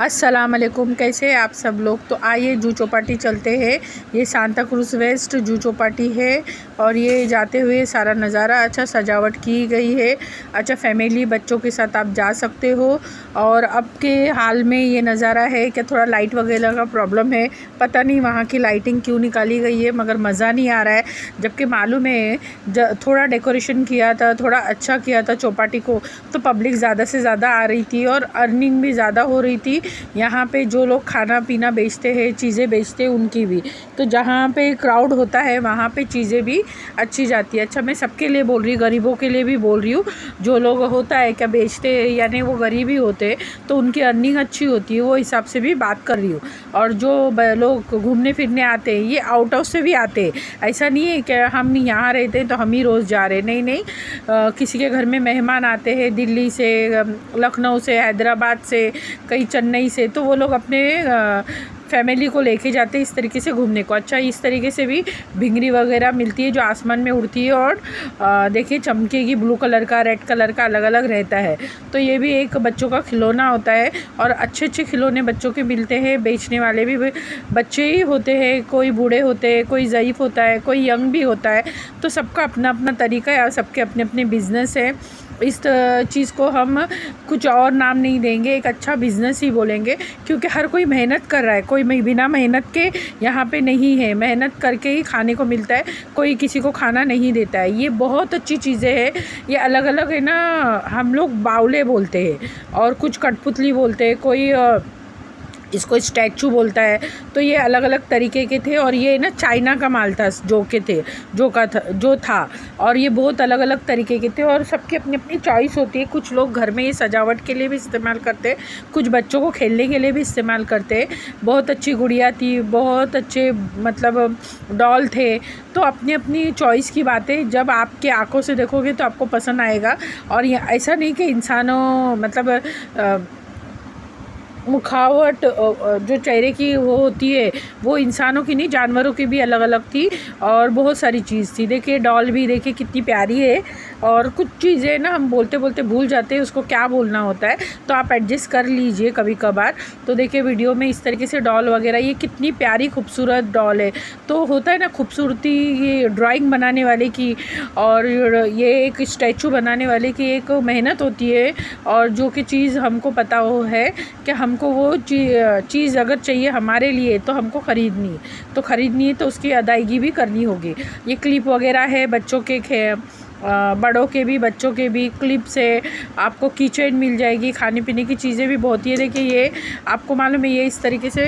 अस्सलाम वालेकुम, कैसे हैं आप सब लोग। तो आइए जू चौपाटी चलते हैं। ये सांता क्रूज़ वेस्ट जू चौपाटी है और ये जाते हुए सारा नज़ारा अच्छा सजावट की गई है। अच्छा फैमिली बच्चों के साथ आप जा सकते हो। और अब के हाल में ये नज़ारा है कि थोड़ा लाइट वगैरह का प्रॉब्लम है, पता नहीं वहाँ की लाइटिंग क्यों निकाली गई है, मगर मज़ा नहीं आ रहा है। जबकि मालूम है थोड़ा डेकोरेशन किया था, थोड़ा अच्छा किया था चौपाटी को, तो पब्लिक ज़्यादा से ज़्यादा आ रही थी और अर्निंग भी ज़्यादा हो रही थी। यहाँ पे जो लोग खाना पीना बेचते हैं, चीज़ें बेचते हैं, उनकी भी। तो जहाँ पे क्राउड होता है वहाँ पे चीज़ें भी अच्छी जाती है। अच्छा मैं सबके लिए बोल रही, गरीबों के लिए भी बोल रही हूँ। जो लोग होता है क्या बेचते हैं, यानी वो गरीब ही होते हैं, तो उनकी अर्निंग अच्छी होती है, वो हिसाब से भी बात कर रही हूँ। और जो लोग घूमने फिरने आते हैं, ये आउट हाउस से भी आते हैं। ऐसा नहीं है कि हम यहाँ रहते हैं तो हम ही रोज़ जा रहे हैं, नहीं नहीं। किसी के घर में मेहमान आते हैं दिल्ली से, लखनऊ से, हैदराबाद से, कहीं चेन्नई से, तो वो लोग अपने फैमिली को लेके जाते हैं इस तरीके से घूमने को। अच्छा इस तरीके से भी भिंगरी वगैरह मिलती है जो आसमान में उड़ती है और देखिए चमकेगी, ब्लू कलर का, रेड कलर का, अलग अलग रहता है। तो ये भी एक बच्चों का खिलौना होता है और अच्छे अच्छे खिलौने बच्चों के मिलते हैं। बेचने वाले भी बच्चे ही होते हैं, कोई बूढ़े होते हैं, कोई ज़ईफ़ होता है, कोई यंग भी होता है। तो सबका अपना अपना तरीका है और सबके अपने अपने बिज़नेस है। इस चीज़ को हम कुछ और नाम नहीं देंगे, एक अच्छा बिज़नेस ही बोलेंगे, क्योंकि हर कोई मेहनत कर रहा है। कोई बिना मेहनत के यहाँ पे नहीं है, मेहनत करके ही खाने को मिलता है, कोई किसी को खाना नहीं देता है। ये बहुत अच्छी चीज़ें हैं। ये अलग अलग है ना, हम लोग बावले बोलते हैं और कुछ कठपुतली बोलते हैं, कोई इसको स्टैचू बोलता है। तो ये अलग अलग तरीके के थे और ये ना चाइना का माल था, जो था और ये बहुत अलग अलग तरीके के थे और सबकी अपनी अपनी चॉइस होती है। कुछ लोग घर में ये सजावट के लिए भी इस्तेमाल करते हैं, कुछ बच्चों को खेलने के लिए भी इस्तेमाल करते हैं। बहुत अच्छी गुड़िया थी, बहुत अच्छे मतलब डॉल थे। तो अपनी अपनी चॉइस की बातें जब आपके आंखों से देखोगे तो आपको पसंद आएगा। और ये ऐसा नहीं कि इंसानों मतलब मुखावट जो चेहरे की वो होती है वो इंसानों की नहीं, जानवरों की भी अलग अलग थी और बहुत सारी चीज़ थी। देखिए डॉल भी देखिए कितनी प्यारी है। और कुछ चीज़ें ना हम बोलते बोलते भूल जाते हैं उसको क्या बोलना होता है, तो आप एडजस्ट कर लीजिए कभी कभार। तो देखिए वीडियो में इस तरीके से डॉल वगैरह, ये कितनी प्यारी खूबसूरत डॉल है। तो होता है ना खूबसूरती, ये ड्राइंग बनाने वाले की और ये एक स्टैचू बनाने वाले की एक मेहनत होती है। और जो कि चीज़ हमको पता हो है कि हमको वो चीज़ अगर चाहिए हमारे लिए तो हमको ख़रीदनी है, तो उसकी अदायगी भी करनी होगी। ये क्लिप वगैरह है बच्चों के, बड़ों के भी, बच्चों के भी क्लिप से आपको कीचेन मिल जाएगी। खाने पीने की चीज़ें भी बहुत ही है। देखिए ये आपको मालूम है, ये इस तरीके से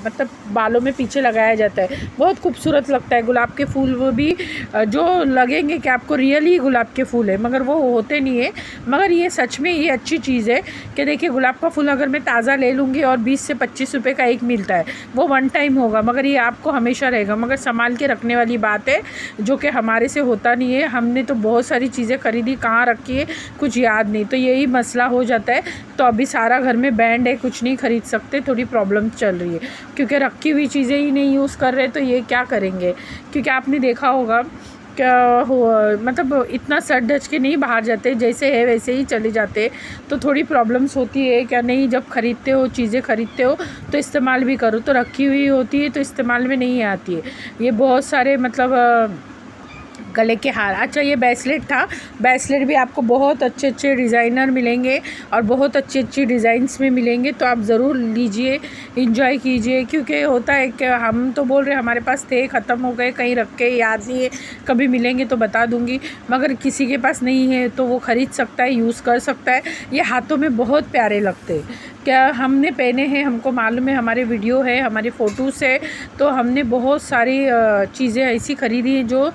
मतलब बालों में पीछे लगाया जाता है, बहुत खूबसूरत लगता है। गुलाब के फूल वो भी जो लगेंगे कि आपको रियली गुलाब के फूल है, मगर वो होते नहीं है। मगर ये सच में ये अच्छी चीज़ है कि देखिए गुलाब का फूल अगर मैं ताज़ा ले लूँगी और 20 से 25 रुपये का एक मिलता है, वो वन टाइम होगा, मगर ये आपको हमेशा रहेगा। मगर संभाल के रखने वाली बात है, जो कि हमारे से होता नहीं है। हमने तो बहुत सारी चीज़ें ख़रीदी, कहाँ रखी है कुछ याद नहीं, तो यही मसला हो जाता है। तो अभी सारा घर में बैंड है, कुछ नहीं ख़रीद सकते, थोड़ी प्रॉब्लम चल रही है क्योंकि रखी हुई चीज़ें ही नहीं यूज़ कर रहे, तो ये क्या करेंगे। क्योंकि आपने देखा होगा क्या हो, मतलब इतना सर ढच के नहीं बाहर जाते, जैसे है वैसे ही चले जाते, तो थोड़ी प्रॉब्लम्स होती है। क्या नहीं, जब ख़रीदते हो चीज़ें ख़रीदते हो तो इस्तेमाल भी करो, तो रखी हुई होती है तो इस्तेमाल में नहीं आती है। ये बहुत सारे मतलब गले के हार। अच्छा ये ब्रेसलेट था, ब्रेसलेट भी आपको बहुत अच्छे अच्छे डिज़ाइनर मिलेंगे और बहुत अच्छी अच्छी डिज़ाइंस में मिलेंगे, तो आप ज़रूर लीजिए, इंजॉय कीजिए। क्योंकि होता है कि हम तो बोल रहे हैं हमारे पास थे, ख़त्म हो गए, कहीं रख के याद नहीं है, कभी मिलेंगे तो बता दूँगी। मगर किसी के पास नहीं है तो वो ख़रीद सकता है, यूज़ कर सकता है। ये हाथों में बहुत प्यारे लगते हैं। क्या हमने पहने हैं, हमको मालूम है, हमारे वीडियो है, हमारे फ़ोटोज़ है, तो हमने बहुत सारी चीज़ें ऐसी ख़रीदी हैं जो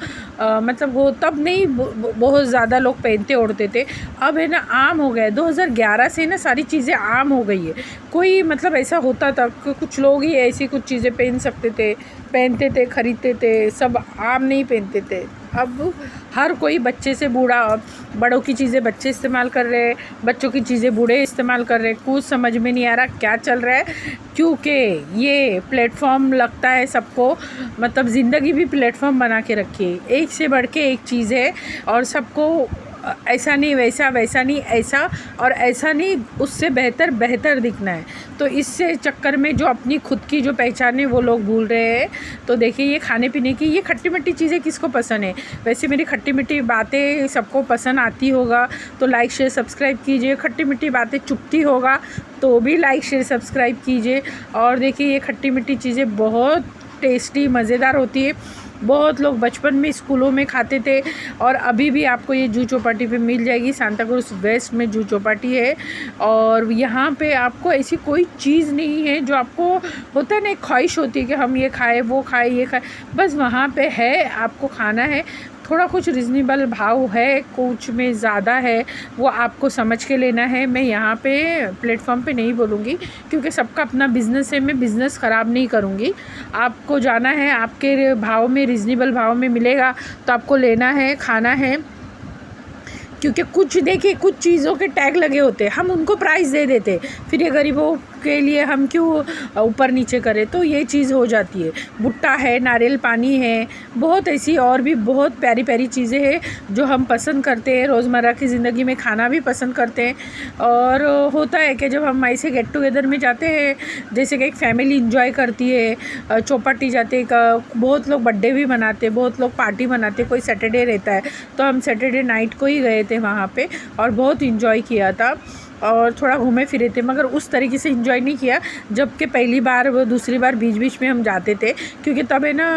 मतलब वो तब नहीं बहुत ज़्यादा लोग पहनते ओढ़ते थे। अब है ना आम हो गया, 2011 से ना सारी चीज़ें आम हो गई है। कोई मतलब ऐसा होता था कि कुछ लोग ही ऐसी कुछ चीज़ें पहन सकते थे, पहनते थे, ख़रीदते थे, सब आम नहीं पहनते थे। अब हर कोई बच्चे से बूढ़ा, बड़ों की चीज़ें बच्चे इस्तेमाल कर रहे हैं, बच्चों की चीज़ें बूढ़े इस्तेमाल कर रहे हैं। कुछ समझ में नहीं आ रहा क्या चल रहा है, क्योंकि ये प्लेटफॉर्म लगता है सबको, मतलब ज़िंदगी भी प्लेटफॉर्म बना के रखी है, एक से बढ़ के एक चीज़ है और सबको ऐसा नहीं वैसा, वैसा नहीं ऐसा, और ऐसा नहीं उससे बेहतर बेहतर दिखना है। तो इससे चक्कर में जो अपनी खुद की जो पहचान है वो लोग भूल रहे हैं। तो देखिए ये खाने पीने की, ये खट्टी मीठी चीज़ें किसको पसंद है? वैसे मेरी खट्टी मीठी बातें सबको पसंद आती होगा, तो लाइक शेयर सब्सक्राइब कीजिए। खट्टी मीठी बातें चुभती होगा तो भी लाइक शेयर सब्सक्राइब कीजिए। और देखिए ये खट्टी मीठी चीज़ें बहुत टेस्टी मज़ेदार होती है। बहुत लोग बचपन में स्कूलों में खाते थे, और अभी भी आपको ये जूह चौपाटी पे मिल जाएगी। सांता क्रूज़ वेस्ट में जूह चौपाटी है, और यहाँ पे आपको ऐसी कोई चीज़ नहीं है जो आपको होता है ना, एक ख्वाहिश होती है कि हम ये खाएं वो खाएं ये खाएं, बस वहाँ पे है, आपको खाना है। थोड़ा कुछ रिजनेबल भाव है, कुछ में ज़्यादा है, वो आपको समझ के लेना है। मैं यहाँ पे प्लेटफॉर्म पे नहीं बोलूँगी क्योंकि सबका अपना बिज़नेस है, मैं बिज़नेस ख़राब नहीं करूँगी। आपको जाना है, आपके भाव में, रिजनेबल भाव में मिलेगा तो आपको लेना है, खाना है। क्योंकि कुछ देखिए कुछ चीज़ों के टैग लगे होते हैं, हम उनको प्राइस दे देते, फिर ये गरीबों के लिए हम क्यों ऊपर नीचे करें, तो ये चीज़ हो जाती है। भुट्टा है, नारियल पानी है, बहुत ऐसी और भी बहुत प्यारी प्यारी चीज़ें हैं जो हम पसंद करते हैं, रोज़मर्रा की ज़िंदगी में खाना भी पसंद करते हैं। और होता है कि जब हम ऐसे गेट टुगेदर में जाते हैं, जैसे कि एक फैमिली इंजॉय करती है, चौपाटी जाते हैं, बहुत लोग बर्थडे भी मनाते हैं, बहुत लोग पार्टी मनाते हैं, कोई सैटरडे रहता है, तो हम सैटरडे नाइट को ही गए थे वहाँ पे और बहुत इंजॉय किया था और थोड़ा घूमे फिरे थे। मगर उस तरीके से इंजॉय नहीं किया जबकि पहली बार वो दूसरी बार बीच बीच में हम जाते थे, क्योंकि तब है ना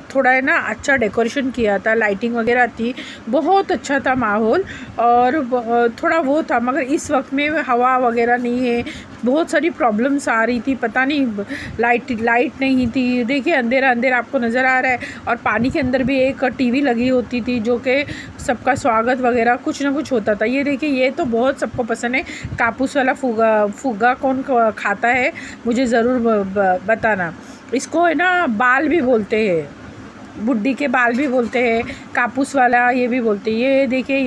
थोड़ा है ना अच्छा डेकोरेशन किया था, लाइटिंग वगैरह थी, बहुत अच्छा था माहौल और थोड़ा वो था। मगर इस वक्त में हवा वगैरह नहीं है, बहुत सारी प्रॉब्लम्स आ रही थी, पता नहीं लाइट नहीं थी। देखिए अंधेरा अंधेरा आपको नज़र आ रहा है, और पानी के अंदर भी एक टीवी लगी होती थी जो कि सबका स्वागत वगैरह कुछ ना कुछ होता था। ये देखिए ये तो बहुत सबको पसंद है। कापूस वाला फुग्गा कौन खाता है मुझे ज़रूर बताना। इसको है ना बाल भी बोलते हैं, बुड्ढी के बाल भी बोलते हैं, कापूस वाला ये भी बोलते हैं। ये देखिए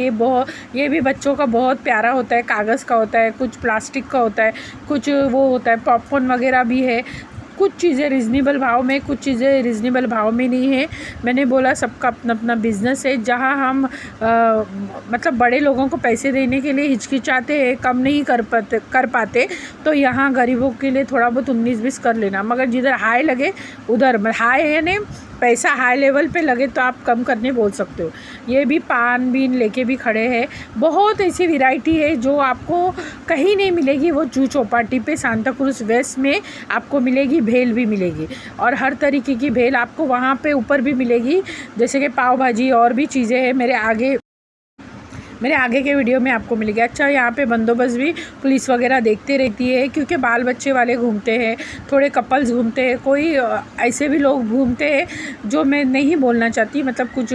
ये भी बच्चों का बहुत प्यारा होता है, कागज़ का होता है, कुछ प्लास्टिक का होता है, कुछ वो होता है, पॉपकॉर्न वगैरह भी है। कुछ चीज़ें रिजनेबल भाव में, कुछ चीज़ें रिजनेबल भाव में नहीं है। मैंने बोला सबका अपना अपना बिज़नेस है। जहाँ हम मतलब बड़े लोगों को पैसे देने के लिए हिचकिचाते हैं, कम नहीं कर पाते, तो यहाँ गरीबों के लिए थोड़ा बहुत 19-20 कर लेना। मगर जिधर हाई लगे उधर हाई है यानी पैसा हाई लेवल पे लगे तो आप कम करने बोल सकते हो। ये भी पान बीन लेके भी खड़े हैं। बहुत ऐसी वैरायटी है जो आपको कहीं नहीं मिलेगी, वो जूह चौपाटी पे सांता क्रूज़ वेस्ट में आपको मिलेगी। भेल भी मिलेगी और हर तरीके की भेल आपको वहाँ पे ऊपर भी मिलेगी, जैसे कि पाव भाजी और भी चीज़ें हैं मेरे आगे के वीडियो में आपको मिलेगी। अच्छा यहाँ पे बंदोबस्त भी पुलिस वगैरह देखते रहती है, क्योंकि बाल बच्चे वाले घूमते हैं, थोड़े कपल्स घूमते हैं, कोई ऐसे भी लोग घूमते हैं जो मैं नहीं बोलना चाहती, मतलब कुछ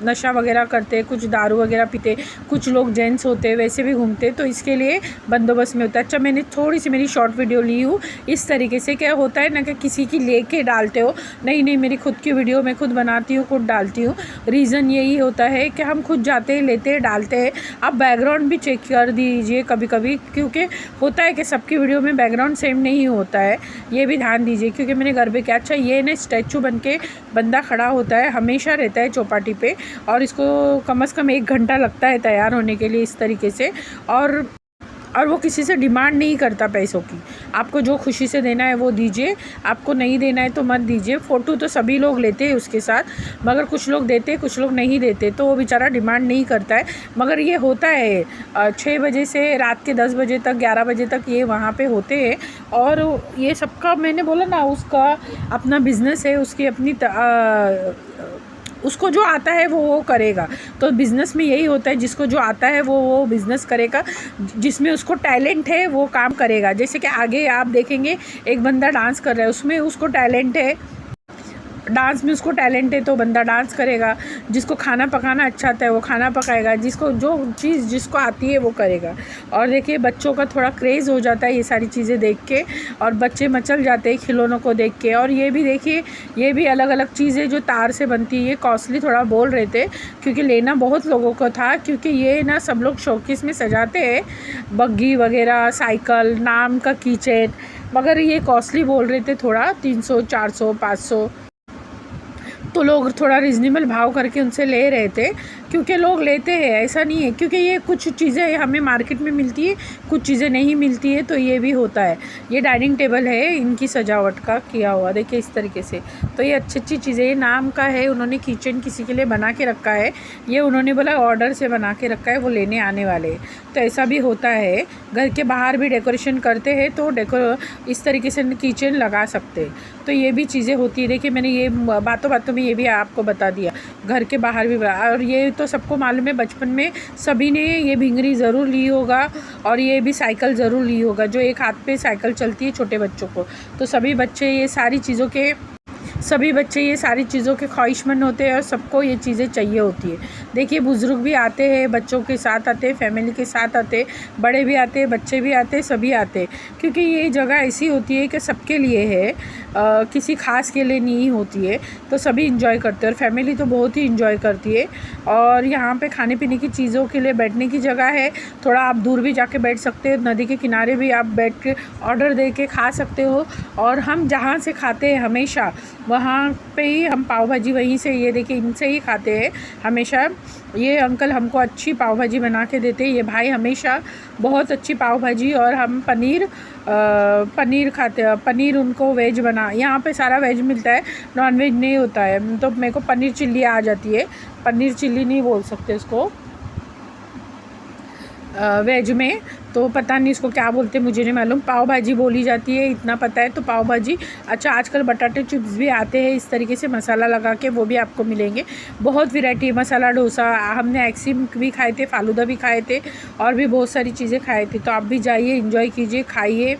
नशा वगैरह करते हैं, कुछ दारू वगैरह पीते, कुछ लोग जेंट्स होते हैं वैसे भी घूमते हैं, तो इसके लिए बंदोबस्त में होता है। अच्छा मैंने थोड़ी सी मेरी शॉर्ट वीडियो ली हूँ इस तरीके से। क्या होता है ना कि किसी की लेके डालते हो, नहीं मेरी खुद की वीडियो मैं खुद बनाती हूँ, खुद डालती हूँ। रीज़न यही होता है कि हम खुद जाते हैं, लेते हैं, डालते हैं। आप बैकग्राउंड भी चेक कर दीजिए कभी कभी, क्योंकि होता है कि सबकी वीडियो में बैकग्राउंड सेम नहीं होता है, ये भी ध्यान दीजिए। क्योंकि मैंने घर पे क्या, अच्छा ये ना स्टैचू बन के बंदा खड़ा होता है, हमेशा रहता है चौपाटी पे, और इसको कम से कम 1 घंटा लगता है तैयार होने के लिए इस तरीके से। और वो किसी से डिमांड नहीं करता पैसों की, आपको जो खुशी से देना है वो दीजिए, आपको नहीं देना है तो मत दीजिए। फ़ोटो तो सभी लोग लेते हैं उसके साथ, मगर कुछ लोग देते कुछ लोग नहीं देते, तो वो बेचारा डिमांड नहीं करता है। मगर ये होता है 6 बजे से रात के 10 बजे तक, 11 बजे तक ये वहाँ पे होते हैं। और ये सबका मैंने बोला ना, उसका अपना बिज़नेस है, उसकी अपनी उसको जो आता है वो करेगा। तो बिज़नेस में यही होता है, जिसको जो आता है वो बिज़नेस करेगा, जिसमें उसको टैलेंट है वो काम करेगा। जैसे कि आगे आप देखेंगे एक बंदा डांस कर रहा है, उसमें उसको टैलेंट है, डांस में उसको टैलेंट है तो बंदा डांस करेगा। जिसको खाना पकाना अच्छा आता है वो खाना पकाएगा, जिसको जो चीज़ जिसको आती है वो करेगा। और देखिए बच्चों का थोड़ा क्रेज़ हो जाता है ये सारी चीज़ें देख के, और बच्चे मचल जाते हैं खिलौनों को देख के। और ये भी देखिए ये भी अलग अलग चीज़ें जो तार से बनती है, ये कॉस्टली थोड़ा बोल रहे थे क्योंकि लेना बहुत लोगों को था, क्योंकि ये ना सब लोग शौकीस में सजाते हैं, बग्गी वगैरह, साइकिल, नाम का कीचेन, मगर ये कॉस्टली बोल रहे थे थोड़ा 300 400 500, तो लोग थोड़ा रिजनेबल भाव करके उनसे ले रहे थे। क्योंकि लोग लेते हैं, ऐसा नहीं है, क्योंकि ये कुछ चीज़ें हमें मार्केट में मिलती है, कुछ चीज़ें नहीं मिलती है, तो ये भी होता है। ये डाइनिंग टेबल है, इनकी सजावट का किया हुआ, देखिए इस तरीके से। तो ये अच्छी चीज़ें, ये नाम का है, उन्होंने किचन किसी के लिए बना के रखा है, ये उन्होंने बोला ऑर्डर से बना के रखा है, वो लेने आने वाले। तो ऐसा भी होता है, घर के बाहर भी डेकोरेशन करते हैं तो इस तरीके से किचन लगा सकते हैं। तो ये भी चीज़ें होती है। देखिए मैंने ये बातों बातों में ये भी आपको बता दिया, घर के बाहर भी। और ये तो सबको मालूम है, बचपन में सभी ने ये भिंगरी ज़रूर ली होगा, और ये भी साइकिल ज़रूर ली होगा, जो एक हाथ पे साइकिल चलती है छोटे बच्चों को। तो सभी बच्चे ये सारी चीज़ों के ख्वाहिशमंद होते हैं, और सबको ये चीज़ें चाहिए होती है। देखिए बुज़ुर्ग भी आते हैं, बच्चों के साथ आते हैं, फैमिली के साथ आते हैं, बड़े भी आते हैं, बच्चे भी आते हैं, सभी आते हैं। क्योंकि ये जगह ऐसी होती है कि सबके लिए है, किसी खास के लिए नहीं होती है। तो सभी इंजॉय करते हैं, और फैमिली तो बहुत ही इंजॉय करती है। और यहाँ पे खाने पीने की चीज़ों के लिए बैठने की जगह है, थोड़ा आप दूर भी जाके बैठ सकते हो, नदी के किनारे भी आप बैठ के ऑर्डर दे के खा सकते हो। और हम जहाँ से खाते हैं हमेशा, वहाँ पे ही हम पाव भाजी वहीं से, ये देखिए इनसे ही खाते हैं हमेशा। ये अंकल हमको अच्छी पाव भाजी बना के देते हैं, ये भाई हमेशा बहुत अच्छी पाव भाजी। और हम पनीर खाते हैं, पनीर उनको वेज बना, यहाँ पे सारा वेज मिलता है, नॉन वेज नहीं होता है। तो मेरे को पनीर चिल्ली आ जाती है, पनीर चिल्ली नहीं बोल सकते उसको वेज में, तो पता नहीं इसको क्या बोलते, मुझे नहीं मालूम। पाव भाजी बोली जाती है, इतना पता है। तो पाव भाजी, अच्छा आजकल बटाटे चिप्स भी आते हैं इस तरीके से मसाला लगा के, वो भी आपको मिलेंगे। बहुत वैरायटी, मसाला डोसा, हमने आइसक्रीम भी खाए थे, फालूदा भी खाए थे, और भी बहुत सारी चीज़ें खाए थे। तो आप भी जाइए, एंजॉय कीजिए, खाइए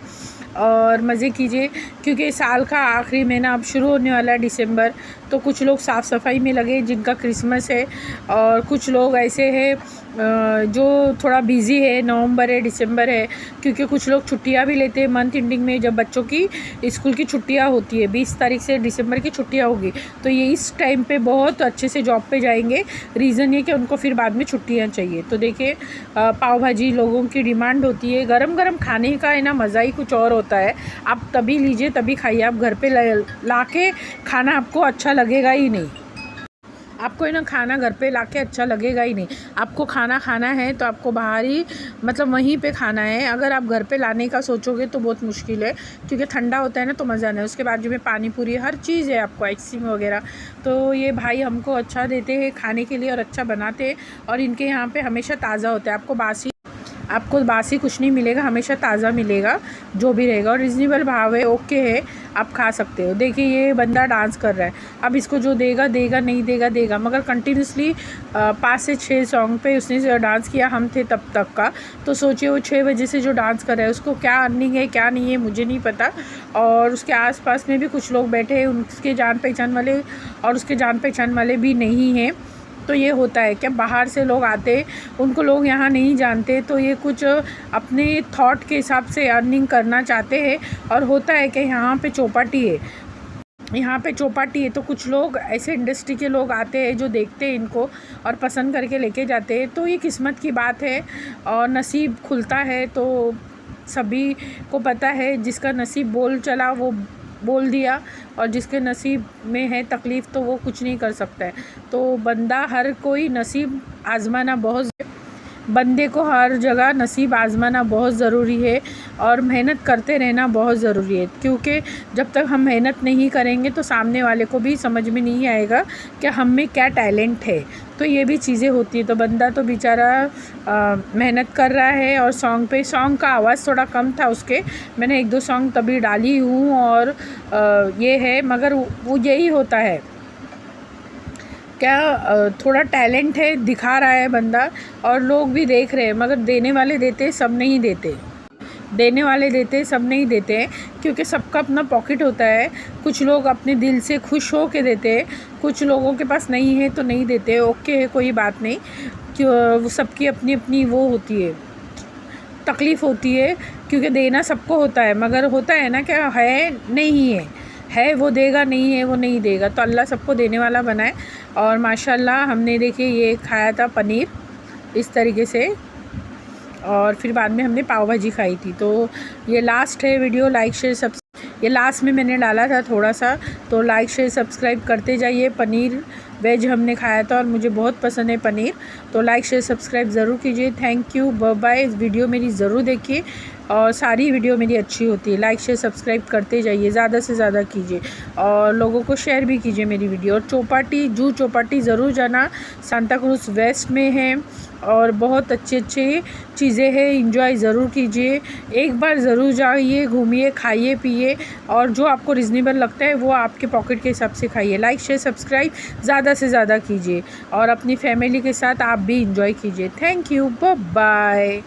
और मज़े कीजिए। क्योंकि साल का आखिरी महीना अब शुरू होने वाला है, दिसंबर। तो कुछ लोग साफ़ सफाई में लगे जिनका क्रिसमस है, और कुछ लोग ऐसे हैं जो थोड़ा बिज़ी है, नवंबर है, दिसंबर है। क्योंकि कुछ लोग छुट्टियां भी लेते हैं मंथ एंडिंग में, जब बच्चों की स्कूल की छुट्टियां होती है, 20 तारीख से दिसंबर की छुट्टियां होगी। तो ये इस टाइम पे बहुत अच्छे से जॉब पे जाएंगे, रीज़न ये कि उनको फिर बाद में छुट्टियां चाहिए। तो देखिए पाव भाजी लोगों की डिमांड होती है, गरम गरम खाने का है ना, मज़ा ही कुछ और होता है। आप तभी लीजिए, तभी खाइए, आप घर पे ला के खाना आपको अच्छा लगेगा ही नहीं। आपको है ना खाना घर पे लाके अच्छा लगेगा ही नहीं। आपको खाना है तो आपको बाहर ही, मतलब वहीं पे खाना है। अगर आप घर पे लाने का सोचोगे तो बहुत मुश्किल है, क्योंकि ठंडा होता है ना, तो मज़ा नहीं। उसके बाद जो में पानी पूरी हर चीज़ है, आपको आइसक्रीम वगैरह। तो ये भाई हमको अच्छा देते हैं खाने के लिए, और अच्छा बनाते हैं। और इनके यहाँ पे हमेशा ताज़ा होता है, आपको बासी कुछ नहीं मिलेगा, हमेशा ताज़ा मिलेगा जो भी रहेगा। और रिजनेबल भाव है, ओके है, आप खा सकते हो। देखिए ये बंदा डांस कर रहा है, अब इसको जो देगा, नहीं देगा, मगर कंटिन्यूसली 5 से 6 सॉन्ग पे उसने डांस किया, हम थे तब तक का। तो सोचिए वो 6 बजे से जो डांस कर रहा है, उसको क्या अर्निंग है क्या नहीं है मुझे नहीं पता। और उसके आसपास में भी कुछ लोग बैठे हैं, उसके जान पहचान वाले और उसके जान पहचान वाले भी नहीं हैं। तो ये होता है कि बाहर से लोग आते, उनको लोग यहाँ नहीं जानते, तो ये कुछ अपने थॉट के हिसाब से अर्निंग करना चाहते हैं। और होता है कि यहाँ पे चौपाटी है, तो कुछ लोग ऐसे इंडस्ट्री के लोग आते हैं जो देखते हैं इनको और पसंद करके लेके जाते हैं। तो ये किस्मत की बात है, और नसीब खुलता है तो सभी को पता है। जिसका नसीब बोल चला वो बोल दिया, और जिसके नसीब में है तकलीफ़ तो वो कुछ नहीं कर सकता है। तो हर कोई नसीब आजमाना बंदे को हर जगह नसीब आजमाना बहुत ज़रूरी है, और मेहनत करते रहना बहुत ज़रूरी है। क्योंकि जब तक हम मेहनत नहीं करेंगे तो सामने वाले को भी समझ में नहीं आएगा कि हम में क्या टैलेंट है। तो ये भी चीज़ें होती है। तो बंदा तो बेचारा मेहनत कर रहा है। और सॉन्ग का आवाज़ थोड़ा कम था उसके, मैंने 1-2 सॉन्ग तभी डाली हूँ। और ये है, मगर वो यही होता है क्या, थोड़ा टैलेंट है, दिखा रहा है बंदा, और लोग भी देख रहे हैं। मगर देने वाले देते, सब नहीं देते। सब नहीं देते हैं, क्योंकि सबका अपना पॉकेट होता है। कुछ लोग अपने दिल से खुश हो के देते हैं, कुछ लोगों के पास नहीं है तो नहीं देते। ओके है, कोई बात नहीं, क्यों सबकी अपनी अपनी वो होती है, तकलीफ़ होती है। क्योंकि देना सबको होता है, मगर होता है ना क्या है, नहीं है वो देगा, नहीं है वो नहीं देगा। तो अल्लाह सबको देने वाला बनाए। और माशाल्लाह हमने देखिए ये खाया था पनीर इस तरीके से, और फिर बाद में हमने पाव भाजी खाई थी। तो ये लास्ट है वीडियो, लाइक शेयर ये लास्ट में मैंने डाला था थोड़ा सा, तो लाइक शेयर सब्सक्राइब करते जाइए। पनीर वेज हमने खाया था और मुझे बहुत पसंद है पनीर। तो लाइक शेयर सब्सक्राइब ज़रूर कीजिए। Thank you, bye bye. इस वीडियो मेरी ज़रूर देखिए और सारी वीडियो मेरी अच्छी होती है। लाइक शेयर सब्सक्राइब करते जाइए, ज़्यादा से ज़्यादा कीजिए और लोगों को शेयर भी कीजिए मेरी वीडियो। और चौपाटी, जूहू चौपाटी ज़रूर जाना, सांता क्रूज़ वेस्ट में है और बहुत अच्छे चीज़ें हैं, इंजॉय ज़रूर कीजिए। एक बार ज़रूर जाइए, घूमिए, खाइए पिए और जो आपको रिजनेबल लगता है वो आपके पॉकेट के हिसाब से खाइए। लाइक शेयर सब्सक्राइब ज़्यादा से ज़्यादा कीजिए और अपनी फैमिली के साथ आप भी इंजॉय कीजिए। Thank you, bye bye.